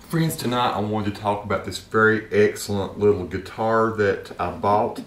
Friends, tonight I wanted to talk about this very excellent little guitar that I bought.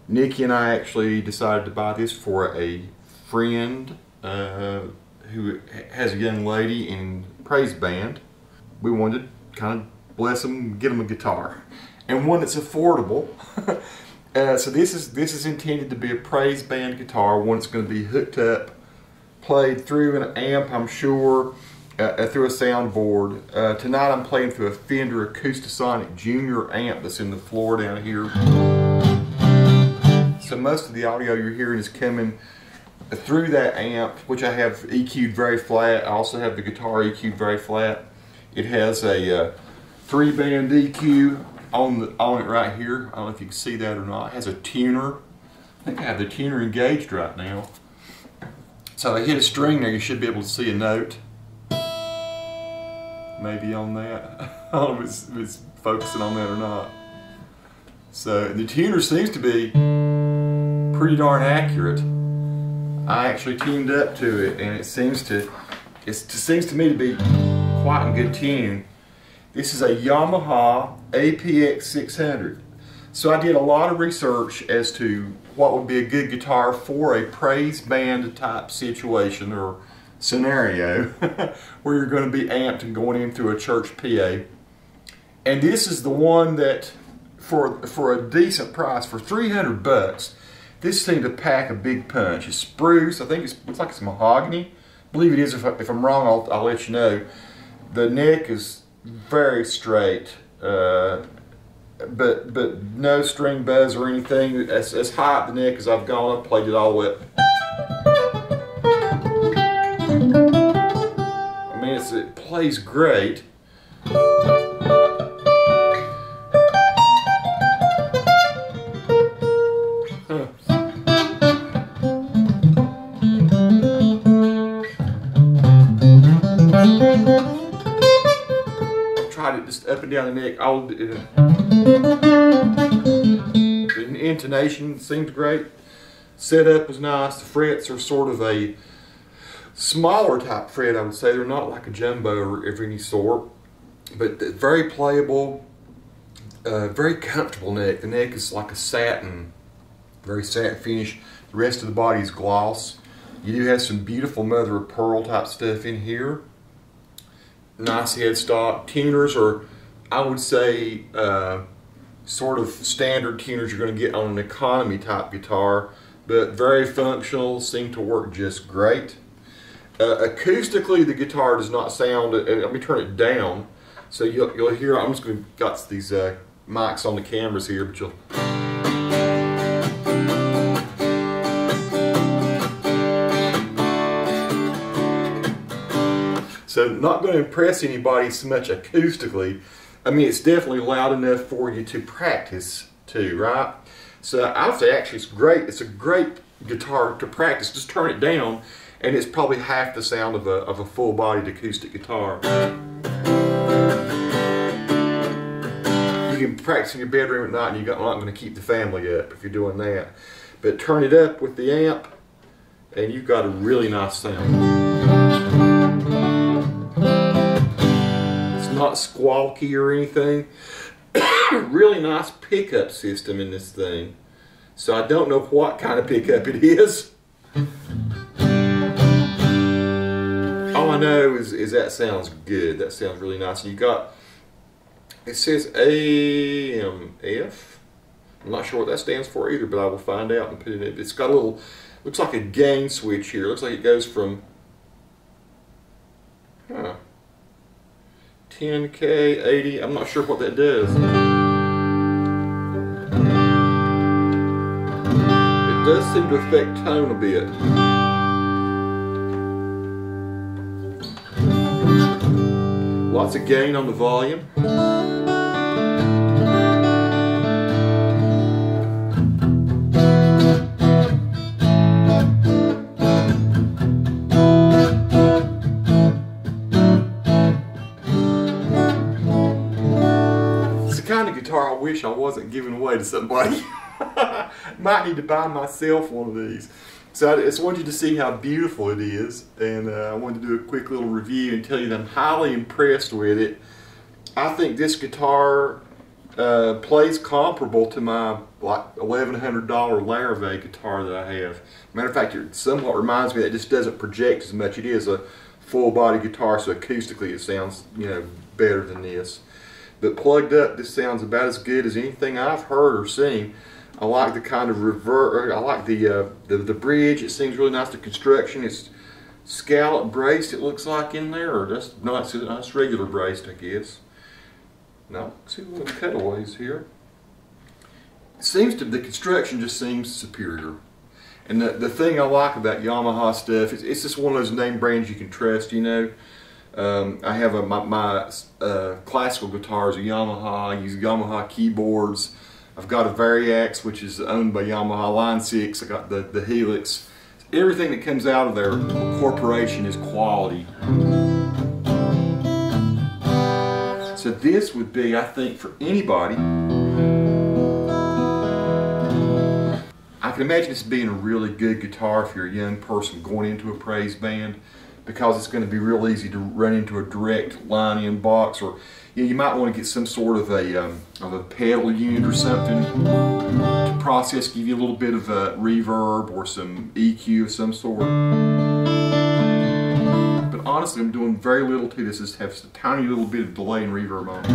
Nikki and I actually decided to buy this for a friend who has a young lady in praise band. We wanted to kind of bless them, get them a guitar, and one that's affordable. So this is intended to be a praise band guitar, one that's going to be hooked up, played through an amp, I'm sure, through a soundboard. Tonight I'm playing through a Fender Acoustic Junior amp that's in the floor down here. So most of the audio you're hearing is coming through that amp, which I have EQ'd very flat. I also have the guitar EQ'd very flat. It has a 3-band EQ on it right here. I don't know if you can see that or not. It has a tuner. I think I have the tuner engaged right now. So I hit a string there, you should be able to see a note. Maybe on that. I don't know if it's focusing on that or not. So the tuner seems to be pretty darn accurate. I actually tuned up to it, and it seems to me to be quite in good tune. This is a Yamaha APX600. So I did a lot of research as to what would be a good guitar for a praise band type situation or scenario where you're going to be amped and going in through a church PA. And this is the one that for a decent price, for 300 bucks, this seemed to pack a big punch. It's spruce. I think it looks like it's mahogany. I believe it is. If I'm wrong, I'll let you know. The neck is very straight, but no string buzz or anything. As high up the neck as I've gone, I've played it all the way up. I mean, it plays great. I've tried it just up and down the neck. intonation seems great. Setup was nice. The frets are sort of a smaller type fret, I would say. They're not like a jumbo of any sort, but very playable, very comfortable neck. The neck is like a satin, very satin finish. The rest of the body is gloss. You do have some beautiful mother of pearl type stuff in here. Nice headstock. Tuners are, I would say, sort of standard tuners you're going to get on an economy type guitar, but very functional, seem to work just great. Acoustically, the guitar does not sound, let me turn it down, so you'll hear, I'm just going to got these mics on the cameras here, but you'll... So not going to impress anybody so much acoustically. I mean, it's definitely loud enough for you to practice too, right? So I would say actually it's great. It's a great guitar to practice. Just turn it down and it's probably half the sound of a full-bodied acoustic guitar. You can practice in your bedroom at night and you're not going to keep the family up if you're doing that. But turn it up with the amp and you've got a really nice sound. Not squawky or anything. Really nice pickup system in this thing. So I don't know what kind of pickup it is. All I know is that sounds good. That sounds really nice. And you got, it says AMF. I'm not sure what that stands for either, but I will find out and put it in. It's got a little, looks like a gain switch here. Looks like it goes from 10K, 80, I'm not sure what that does. It does seem to affect tone a bit. Lots of gain on the volume. Guitar I wish I wasn't giving away to somebody. Might need to buy myself one of these. So I just wanted you to see how beautiful it is, and I wanted to do a quick little review and tell you that I'm highly impressed with it. I think this guitar plays comparable to my like $1,100 Larrivee guitar that I have. Matter of fact, it somewhat reminds me that it just doesn't project as much. It is a full-body guitar, so acoustically it sounds, you know, better than this. But plugged up, this sounds about as good as anything I've heard or seen. I like the kind of I like the bridge. It seems really nice. The construction, it's scallop braced, it looks like in there, or just no, it's nice regular braced, I guess. No, see little cutaways here. It seems to, the construction just seems superior. And the thing I like about Yamaha stuff is it's just one of those name brands you can trust, you know. I have my classical guitars, a Yamaha. I use Yamaha keyboards. I've got a Variax, which is owned by Yamaha Line 6. I got the Helix. Everything that comes out of their corporation is quality. So this would be, I think, for anybody. I can imagine this being a really good guitar if you're a young person going into a praise band, because it's going to be real easy to run into a direct line-in box, or you might want to get some sort of a pedal unit or something to process, give you a little bit of a reverb or some EQ of some sort. But honestly, I'm doing very little to this. Just have a tiny little bit of delay and reverb on it.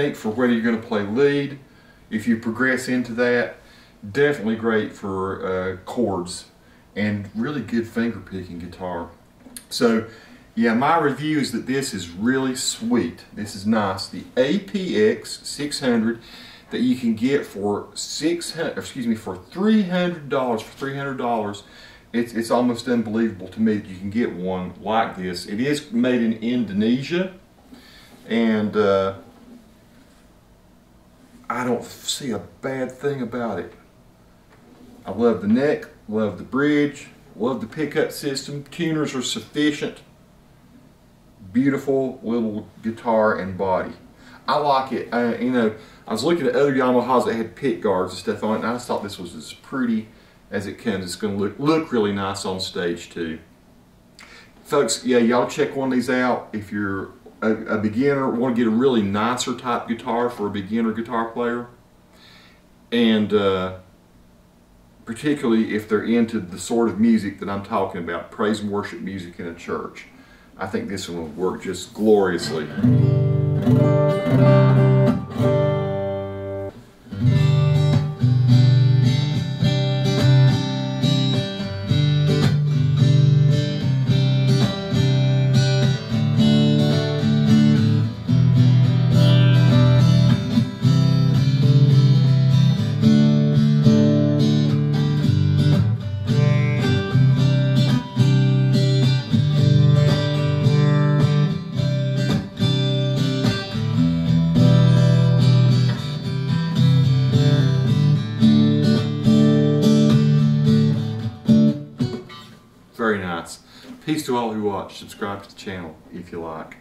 think for whether you're going to play lead, if you progress into that, definitely great for chords and really good finger picking guitar. So yeah, my review is that this is really sweet. This is nice. The APX600 that you can get for $300. For $300, it's almost unbelievable to me that you can get one like this. It is made in Indonesia, and I don't see a bad thing about it. I love the neck, love the bridge, love the pickup system. Tuners are sufficient. Beautiful little guitar and body. I like it. You know, I was looking at other Yamahas that had pick guards and stuff on it, and I just thought this was as pretty as it comes. It's going to look really nice on stage too. Folks, yeah, y'all check one of these out if you're a beginner, want to get a really nicer type guitar for a beginner guitar player, and particularly if they're into the sort of music that I'm talking about, praise and worship music in a church. I think this one will work just gloriously. Very nice. Peace to all who watch. Subscribe to the channel if you like.